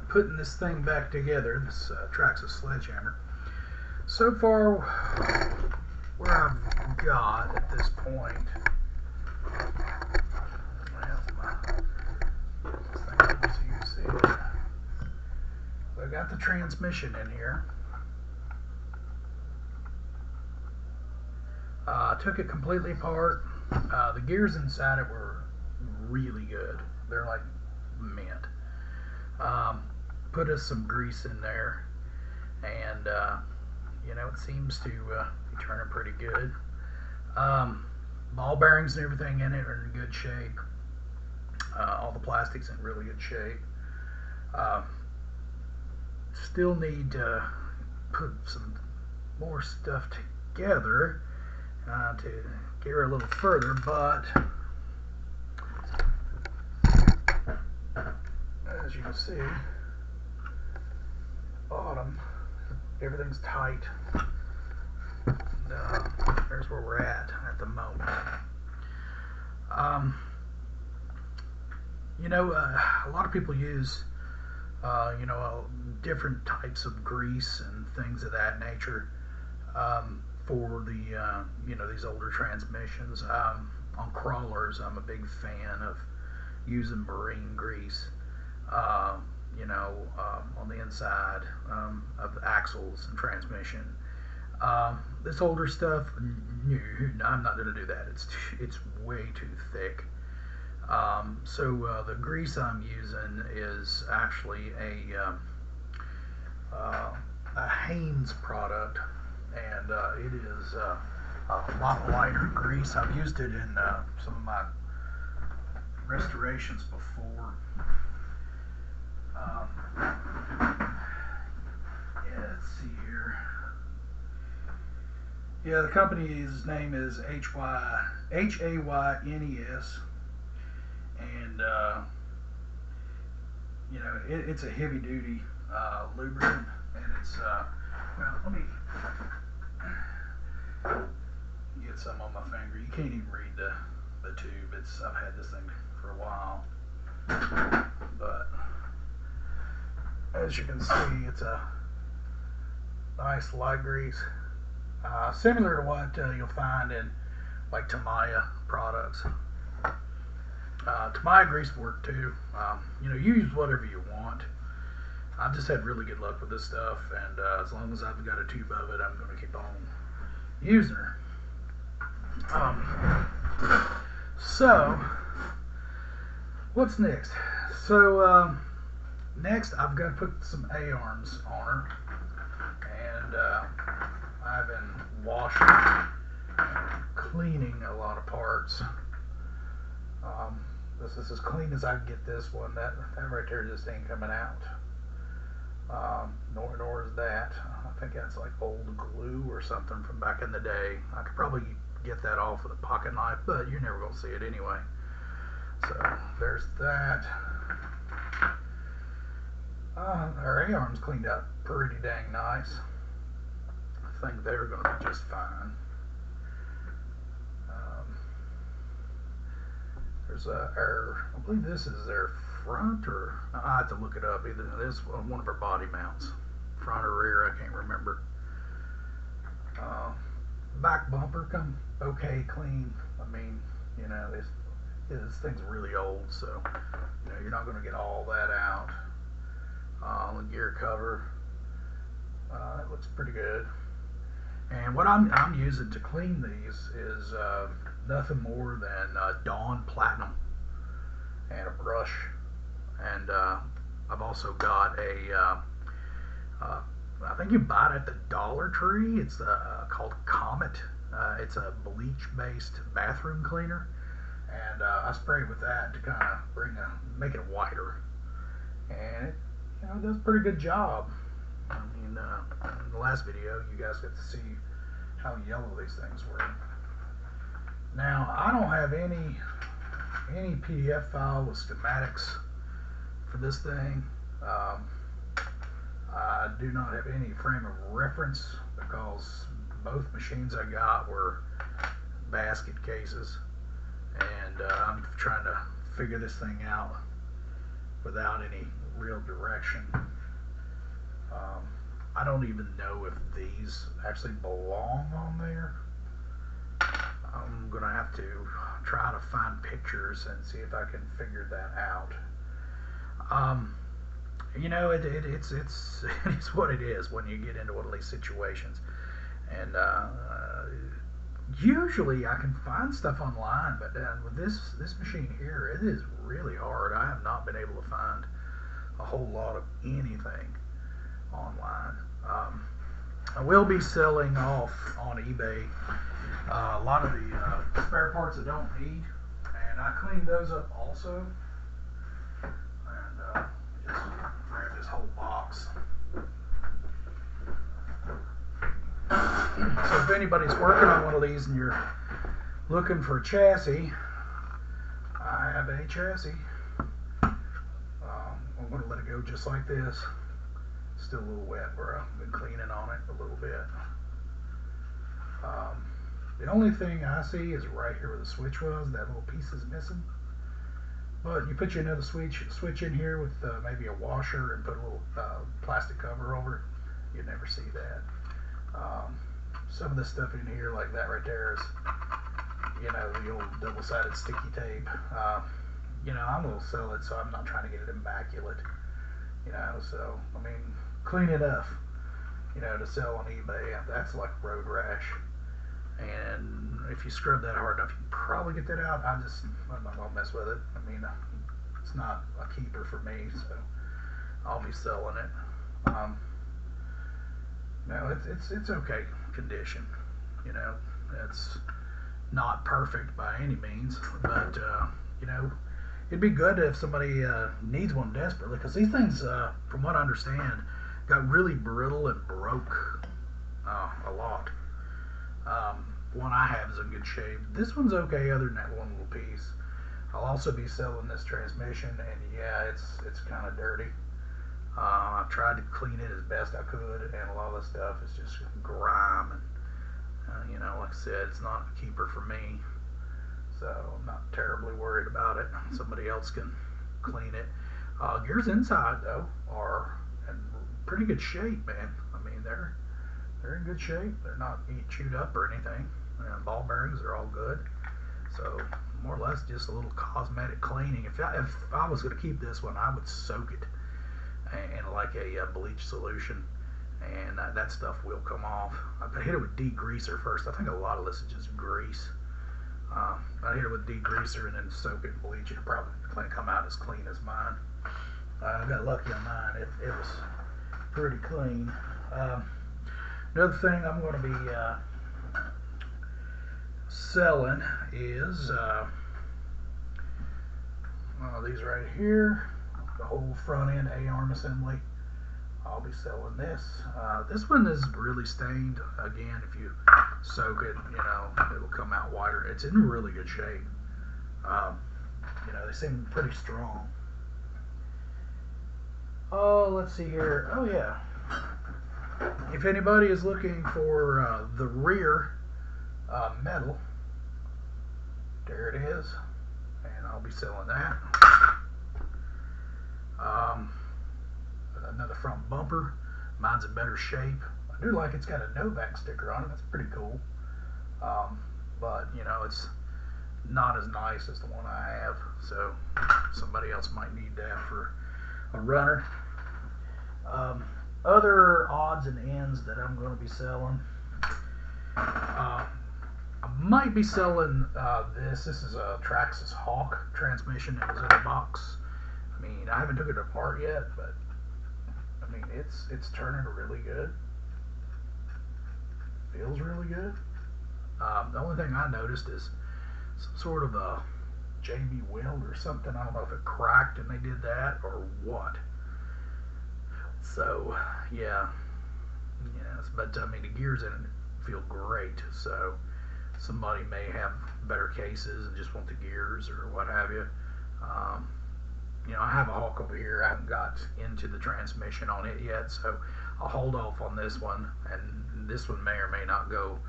putting this thing back together, this Traxxas Sledgehammer. So far, where I've got at this point, so you can see it. So I got the transmission in here. Took it completely apart. The gears inside it were really good. They're like mint. Put us some grease in there, and you know, it seems to be turning pretty good. Ball bearings and everything in it are in good shape. All the plastic's in really good shape. Still need to put some more stuff together to get her a little further, but as you can see, bottom, everything's tight. And, there's where we're at the moment. You know, a lot of people use you know, different types of grease and things of that nature for the you know, these older transmissions. On crawlers, I'm a big fan of using marine grease. You know, on the inside of the axles and transmission. This older stuff, no, I'm not going to do that. It's way too thick. So the grease I'm using is actually a Haynes product, and it is a lot lighter grease. I've used it in some of my restorations before. Yeah, let's see here. Yeah, the company's name is Haynes, and you know, it's a heavy duty lubricant, and it's well, let me get some on my finger. You can't even read the tube. I've had this thing for a while, but as you can see, it's a nice light grease, similar to what you'll find in like Tamiya products. Tamiya grease work too. You know, use whatever you want. I've just had really good luck with this stuff, and as long as I've got a tube of it, I'm going to keep on using her. So, what's next? So, next I've got to put some A-arms on her, and I've been washing, cleaning a lot of parts. This is as clean as I can get this one. That right there just ain't coming out. Nor is that. I think that's like old glue or something from back in the day. I could probably get that off with a pocket knife, but you're never going to see it anyway. So there's that. Our A-arms cleaned out pretty dang nice. I think they're going to be just fine. There's I believe this is their front, or I have to look it up. Either this one of our body mounts, front or rear, I can't remember. Back bumper come okay clean. I mean, you know, this thing's really old, so you know, you're not going to get all that out. The gear cover, that looks pretty good. And what I'm using to clean these is nothing more than Dawn Platinum and a brush. And I've also got a I think you buy it at the Dollar Tree. It's called Comet. It's a bleach-based bathroom cleaner, and I spray with that to kind of make it whiter. And it, you know, it does a pretty good job. I mean, in the last video, you guys get to see how yellow these things were. Now, I don't have any PDF file with schematics for this thing. I do not have any frame of reference because both machines I got were basket cases, and I'm trying to figure this thing out without any real direction. I don't even know if these actually belong on there. I'm gonna have to try to find pictures and see if I can figure that out. You know, it's it's what it is when you get into one of these situations, and usually I can find stuff online, but with this machine here, it is really hard. I have not been able to find a whole lot of anything online. I will be selling off on eBay a lot of the spare parts I don't need, and I cleaned those up also. And just grab this whole box. So if anybody's working on one of these and you're looking for a chassis, I have a chassis. I'm going to let it go just like this. Still a little wet, bro. I've been cleaning on it a little bit. The only thing I see is right here where the switch was. That little piece is missing. But you put your another switch in here with maybe a washer and put a little plastic cover over it. You never see that. Some of the stuff in here, like that right there, is, you know, the old double-sided sticky tape. You know, I'm going to sell it, so I'm not trying to get it immaculate. You know, so, I mean, clean enough, you know, to sell on eBay. That's like road rash. And if you scrub that hard enough, you can probably get that out. I'm not going to mess with it. I mean, it's not a keeper for me, so I'll be selling it. No, it's okay condition. You know, it's not perfect by any means, but you know, it'd be good if somebody needs one desperately, because these things, from what I understand, got really brittle and broke a lot. One I have is in good shape. This one's okay other than that one little piece. I'll also be selling this transmission, and yeah, it's kind of dirty. I've tried to clean it as best I could, and a lot of the stuff is just grime, and you know, like I said, it's not a keeper for me, so I'm not terribly worried about it. Somebody else can clean it. Gears inside though are in pretty good shape, man. I mean, they're in good shape. They're not chewed up or anything. And ball bearings are all good. So more or less just a little cosmetic cleaning. If I was going to keep this one, I would soak it in like a bleach solution, and that stuff will come off. I hit it with degreaser first. I think a lot of this is just grease. I hit it with degreaser and then soak it in bleach. It'll probably come out as clean as mine. I got lucky on mine. It was pretty clean. Another thing I'm going to be selling is these right here, the whole front end A-arm assembly. I'll be selling this. This one is really stained. Again, if you soak it, you know, it'll come out whiter. It's in really good shape. You know, they seem pretty strong. Oh, let's see here. Oh yeah. If anybody is looking for the rear metal, there it is, and I'll be selling that. Another front bumper. Mine's in better shape. I do like it's got a Novak sticker on it. That's pretty cool. But you know, it's not as nice as the one I have, so somebody else might need that for a runner. Other odds and ends that I'm going to be selling. I might be selling this. This is a Traxxas Hawk transmission. It was in a box. I mean, I haven't took it apart yet, but I mean, it's turning really good. Feels really good. The only thing I noticed is some sort of a JB weld or something. I don't know if it cracked and they did that or what. So yeah, yes, but I mean, the gears in it feel great. So somebody may have better cases and just want the gears or what have you. You know, I have a Hawk over here. I haven't got into the transmission on it yet, so I'll hold off on this one. And this one may or may not go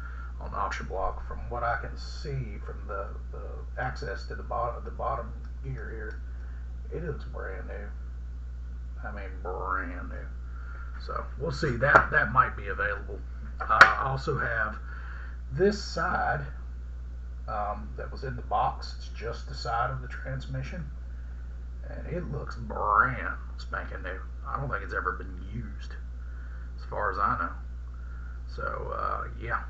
on the auction block. From what I can see from the access to the bottom gear here, it looks brand new. I mean, brand new. So we'll see. That might be available. I also have this side that was in the box. It's just the side of the transmission, and it looks brand spanking new. I don't think it's ever been used, as far as I know. So yeah,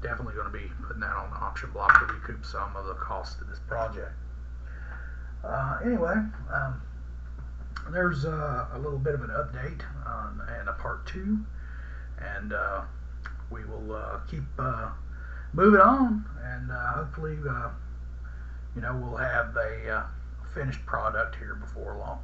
definitely going to be putting that on the auction block to recoup some of the cost of this project. Anyway, there's a little bit of an update and a part 2, and we will keep moving on, and hopefully we'll have a finished product here before long.